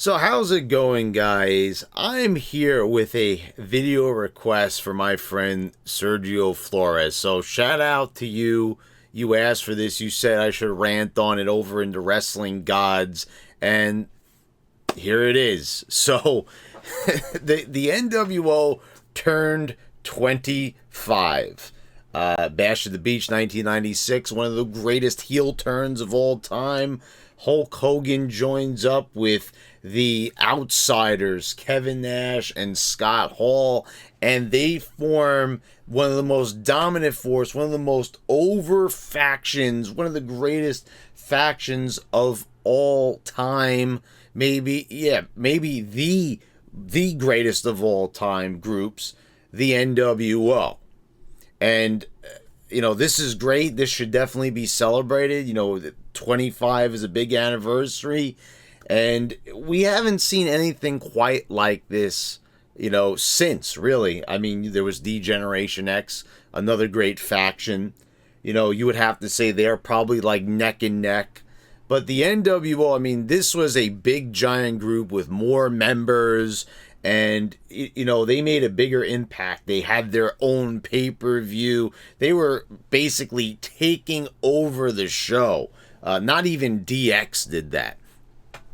So how's it going, guys? I'm here with a video request for my friend Sergio Flores. So shout out to you. You asked for this. You said I should rant on it over into Wrestling Gods, and here it is. So the NWO turned 25. Bash at the Beach 1996, one of the greatest heel turns of all time. Hulk Hogan joins up with the Outsiders, Kevin Nash and Scott Hall, and they form one of the most dominant force, one of the most over factions, one of the greatest factions of all time. Maybe the greatest of all time groups, the NWO. And, this is great. This should definitely be celebrated. 25 is a big anniversary. And we haven't seen anything quite like this, since, really. I mean, there was D-Generation X, another great faction. You would have to say they're probably like neck and neck. But the NWO, I mean, this was a big, giant group with more members. And, they made a bigger impact. They had their own pay-per-view. They were basically taking over the show. Not even DX did that.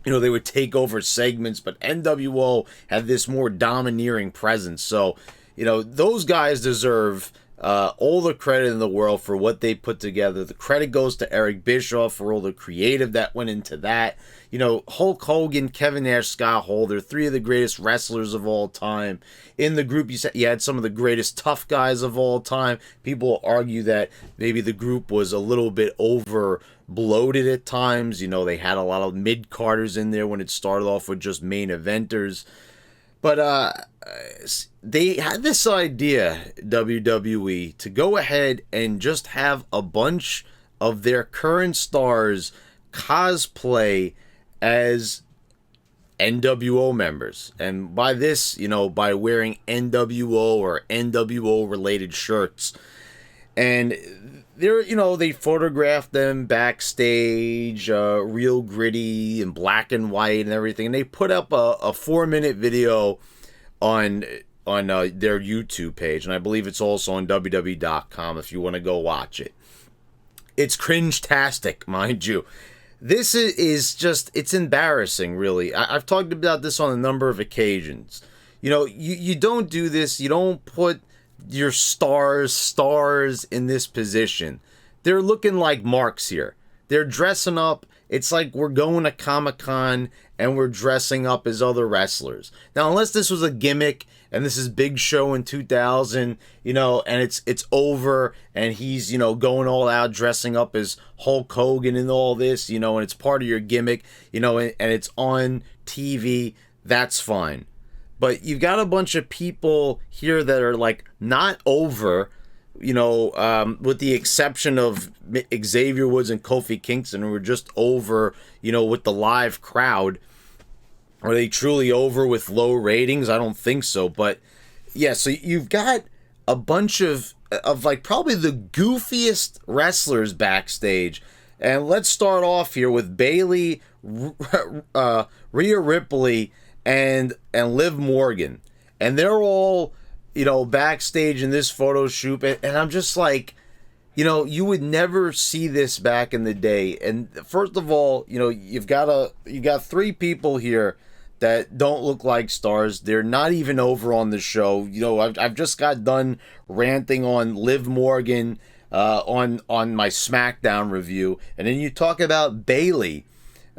They would take over segments, but NWO had this more domineering presence. So, those guys deserve all the credit in the world for what they put together. The credit goes to Eric Bischoff for all the creative that went into that. Hulk Hogan, Kevin Nash, Scott Hall, they're three of the greatest wrestlers of all time. In the group, you had some of the greatest tough guys of all time. People argue that maybe the group was a little bit over bloated at times. They had a lot of mid-carders in there when it started off with just main eventers. But they had this idea, WWE, to go ahead and just have a bunch of their current stars cosplay as NWO members. And by this, by wearing NWO or NWO related shirts. And they photographed them backstage, real gritty and black and white and everything. And they put up a 4-minute video on their YouTube page. And I believe it's also on WWE.com if you want to go watch it. It's Cringetastic, mind you. This is just, it's embarrassing, really. I've talked about this on a number of occasions. You don't do this. You don't put your stars in this position. They're looking like marks here. They're dressing up. It's like we're going to Comic-Con and we're dressing up as other wrestlers. Now, unless this was a gimmick and this is Big Show in 2000, and it's over and he's, going all out dressing up as Hulk Hogan and all this, and it's part of your gimmick, and it's on TV, that's fine. But you've got a bunch of people here that are like not over, with the exception of Xavier Woods and Kofi Kingston, who were just over, with the live crowd. Are they truly over with low ratings? I don't think so. But yeah, so you've got a bunch of like probably the goofiest wrestlers backstage. And let's start off here with Bayley, Rhea Ripley, and Liv Morgan. And they're all, backstage in this photo shoot. And I'm just like, you would never see this back in the day. And first of all, you've got three people here that don't look like stars. They're not even over on the show. I've just got done ranting on Liv Morgan on my SmackDown review. And then you talk about Bayley.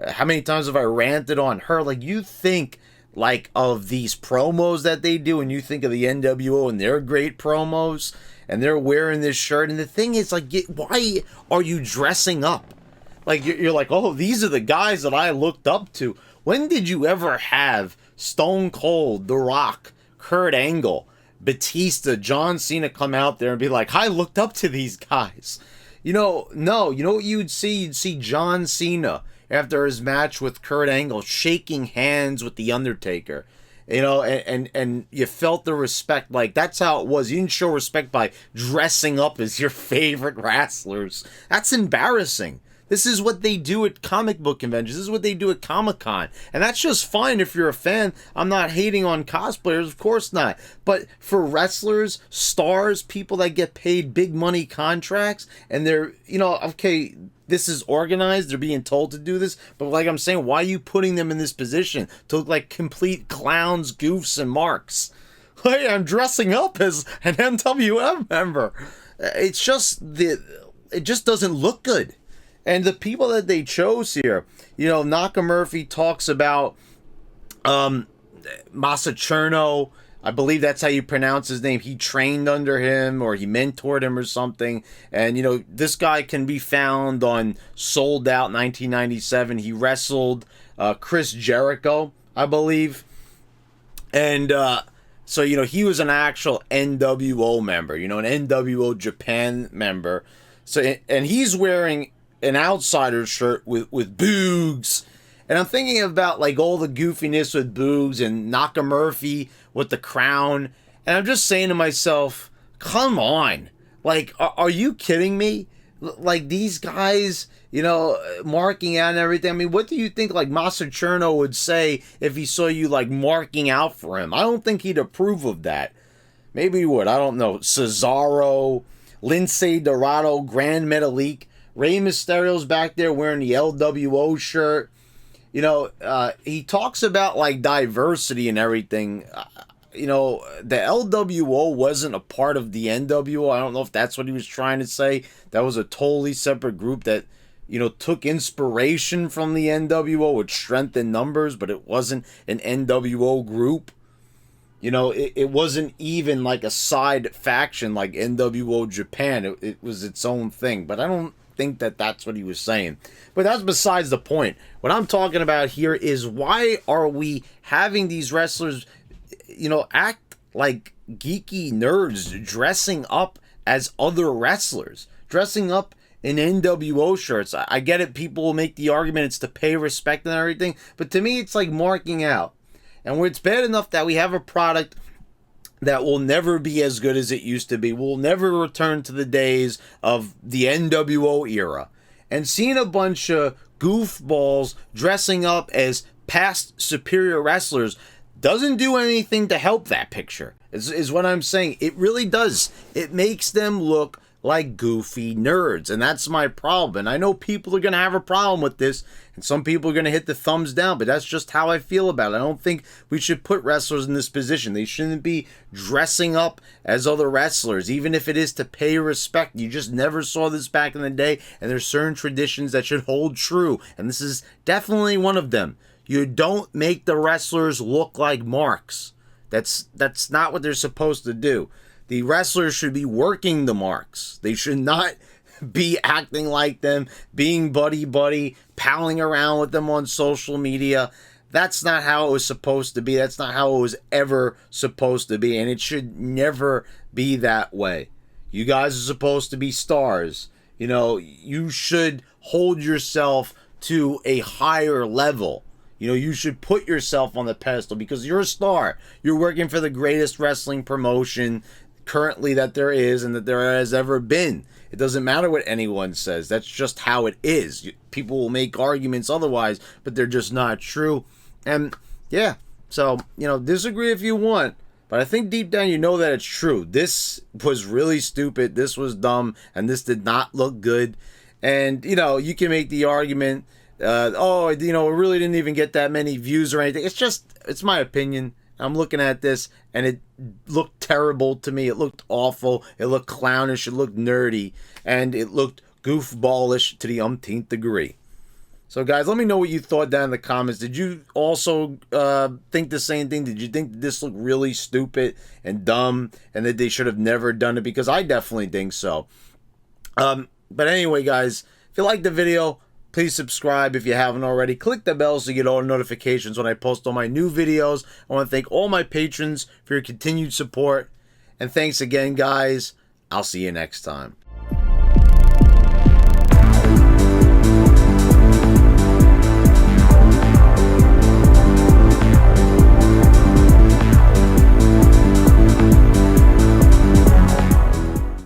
How many times have I ranted on her? Like, you think like of these promos that they do, and you think of the NWO and their great promos, and they're wearing this shirt. And the thing is, like, why are you dressing up? Like, you're like, oh, these are the guys that I looked up to. When did you ever have Stone Cold, The Rock, Kurt Angle, Batista, John Cena come out there and be like, I looked up to these guys? No. You know what you'd see? You'd see John Cena after his match with Kurt Angle shaking hands with The Undertaker. And you felt the respect. Like, that's how it was. You didn't show respect by dressing up as your favorite wrestlers. That's embarrassing. This is what they do at comic book conventions. This is what they do at Comic-Con. And that's just fine if you're a fan. I'm not hating on cosplayers, of course not. But for wrestlers, stars, people that get paid big money contracts, and they're, you know, okay, this is organized, they're being told to do this, but like I'm saying, why are you putting them in this position to look like complete clowns, goofs, and marks? Hey, I'm dressing up as an NWO member. It's just it just doesn't look good. And the people that they chose here, you know, Nakamurphy talks about Masacherno. I believe that's how you pronounce his name. He trained under him, or he mentored him or something. And, you know, this guy can be found on Sold Out 1997. He wrestled Chris Jericho, I believe. And so, you know, he was an actual NWO member, you know, an NWO Japan member. So, and he's wearing an outsider shirt with Boogs. And I'm thinking about like all the goofiness with Boogs and Nakamurphy with the crown. And I'm just saying to myself, come on. Like, are you kidding me? Like, these guys, you know, marking out and everything. I mean, what do you think, like, Masacherno would say if he saw you, like, marking out for him? I don't think he'd approve of that. Maybe he would. I don't know. Cesaro, Lince Dorado, Grand Metalik. Rey Mysterio's back there wearing the LWO shirt. You know, he talks about, like, diversity and everything. You know, the LWO wasn't a part of the NWO. I don't know if that's what he was trying to say. That was a totally separate group that, you know, took inspiration from the NWO with strength in numbers, but it wasn't an NWO group. You know, it wasn't even like a side faction like NWO Japan. It was its own thing. But I don't think that that's what he was saying. But that's besides the point. What I'm talking about here is, why are we having these wrestlers, you know, act like geeky nerds, dressing up as other wrestlers, dressing up in NWO shirts? I get it, people will make the argument it's to pay respect and everything, but to me it's like marking out. And where it's bad enough that we have a product that will never be as good as it used to be. We'll never return to the days of the NWO era. And seeing a bunch of goofballs dressing up as past superior wrestlers doesn't do anything to help that picture, is what I'm saying. It really does. It makes them look like goofy nerds, and that's my problem. And I know people are going to have a problem with this, and some people are going to hit the thumbs down, but that's just how I feel about it. I don't think we should put wrestlers in this position. They shouldn't be dressing up as other wrestlers, even if it is to pay respect. You just never saw this back in the day, and there's certain traditions that should hold true, and this is definitely one of them. You don't make the wrestlers look like marks. That's not what they're supposed to do. The wrestlers should be working the marks. They should not be acting like them, being buddy-buddy, palling around with them on social media. That's not how it was supposed to be. That's not how it was ever supposed to be, and it should never be that way. You guys are supposed to be stars. You know, you should hold yourself to a higher level. You know, you should put yourself on the pedestal because you're a star. You're working for the greatest wrestling promotion currently that there is and that there has ever been. It doesn't matter what anyone says. That's just how it is. People will make arguments otherwise, but they're just not true. And yeah, so, you know, disagree if you want, but I think deep down you know that it's true. This was really stupid. This was dumb, and this did not look good. And, you know, you can make the argument, oh, you know, it really didn't even get that many views or anything. It's my opinion. I'm looking at this, and it looked terrible to me. It looked awful. It looked clownish. It looked nerdy. And it looked goofballish to the umpteenth degree. So, guys, let me know what you thought down in the comments. Did you also think the same thing? Did you think this looked really stupid and dumb and that they should have never done it? Because I definitely think so. But anyway, guys, if you liked the video, please subscribe if you haven't already. Click the bell so you get all the notifications when I post all my new videos. I want to thank all my patrons for your continued support. And thanks again, guys. I'll see you next time.